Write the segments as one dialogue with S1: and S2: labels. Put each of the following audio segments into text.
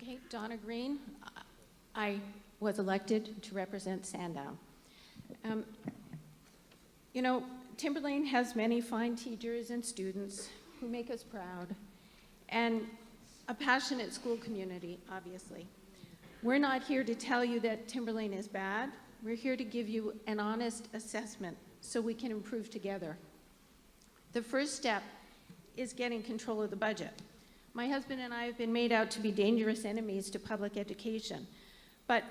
S1: Okay, Donna Green. I was elected to represent Sandown. You know, Timberlane has many fine teachers and students who make us proud, and a passionate school community, obviously. We're not here to tell you that Timberlane is bad. We're here to give you an honest assessment so we can improve together. The first step is getting control of the budget. My husband and I have been made out to be dangerous enemies to public education, but,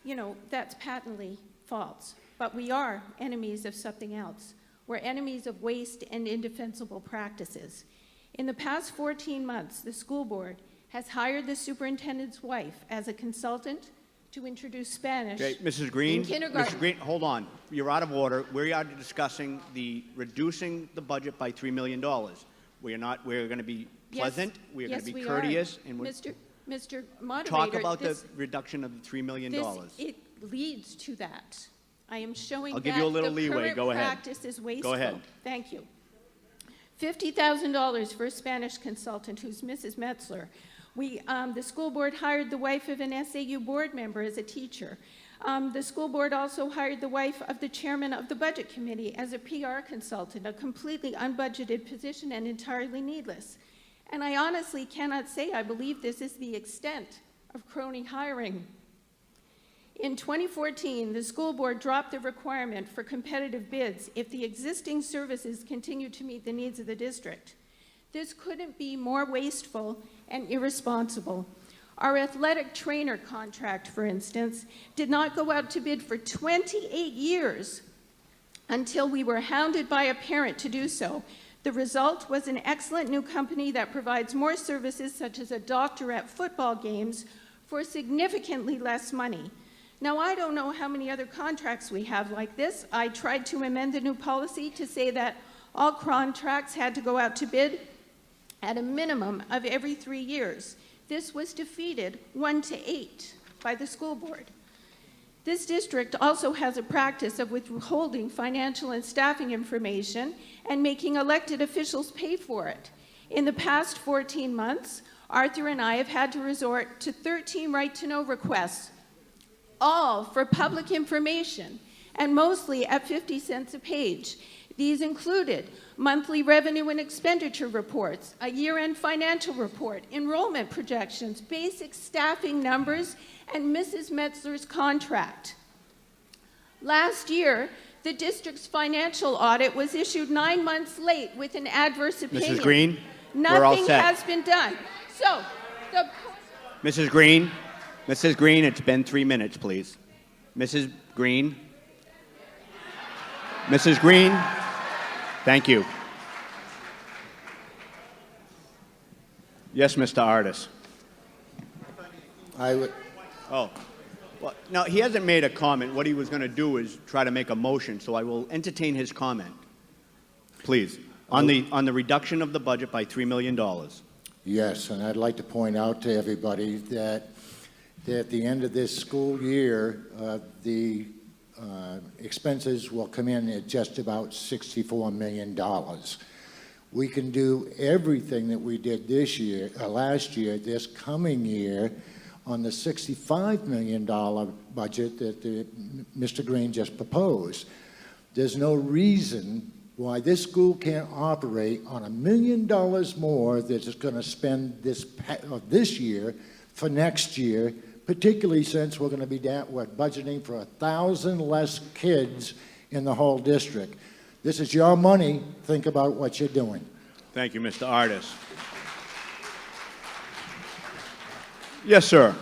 S1: you know, that's patently false. But we are enemies of something else. We're enemies of waste and indefensible practices. In the past 14 months, the school board has hired the superintendent's wife as a consultant to introduce Spanish
S2: Mrs. Green,
S1: in kindergarten.
S2: Mrs. Green, hold on. You're out of order. We are discussing reducing the budget by $3 million. We're going to be pleasant. We're going to be courteous. And
S1: Mr. Moderator,
S2: talk about the reduction of the $3 million.
S1: It leads to that. I am showing
S2: I'll give you a little
S1: the
S2: leeway.
S1: current
S2: Go ahead.
S1: practice is wasteful.
S2: Go ahead.
S1: Thank you. $50,000 for a Spanish consultant who's Mrs. Metzler. The school board hired the wife of an SAU board member as a teacher. The school board also hired the wife of the chairman of the budget committee as a PR consultant, a completely unbudgeted position and entirely needless. And I honestly cannot say I believe this is the extent of crony hiring. In 2014, the school board dropped the requirement for competitive bids if the existing services continue to meet the needs of the district. This couldn't be more wasteful and irresponsible. Our athletic trainer contract, for instance, did not go out to bid for 28 years until we were hounded by a parent to do so. The result was an excellent new company that provides more services, such as a doctor at football games, for significantly less money. Now, I don't know how many other contracts we have like this. I tried to amend the new policy to say that all contracts had to go out to bid at a minimum of every 3 years. This was defeated 1-8 by the school board. This district also has a practice of withholding financial and staffing information and making elected officials pay for it. In the past 14 months, Arthur and I have had to resort to 13 right-to-know requests, all for public information, and mostly at 50 cents a page. These included monthly revenue and expenditure reports, a year-end financial report, enrollment projections, basic staffing numbers, and Mrs. Metzler's contract. Last year, the district's financial audit was issued 9 months late with an adverse opinion.
S2: Mrs. Green,
S1: Nothing
S2: we're all set.
S1: has been done. So,
S2: Mrs. Green, it's been 3 minutes, please. Mrs. Green. Mrs. Green, thank you. Yes, Mr. Artis. Oh, well, no, he hasn't made a comment. What he was going to do is try to make a motion, so I will entertain his comment. Please, on the reduction of the budget by $3 million.
S3: Yes, and I'd like to point out to everybody that at the end of this school year, the expenses will come in at just about $64 million. We can do everything that we did this year, last year, this coming year, on the $65 million budget that Mr. Green just proposed. There's no reason why this school can't operate on $1 million more that it's going to spend this year for next year, particularly since we're going to be budgeting for 1,000 less kids in the whole district. This is your money. Think about what you're doing.
S2: Thank you, Mr. Artis. Yes, sir.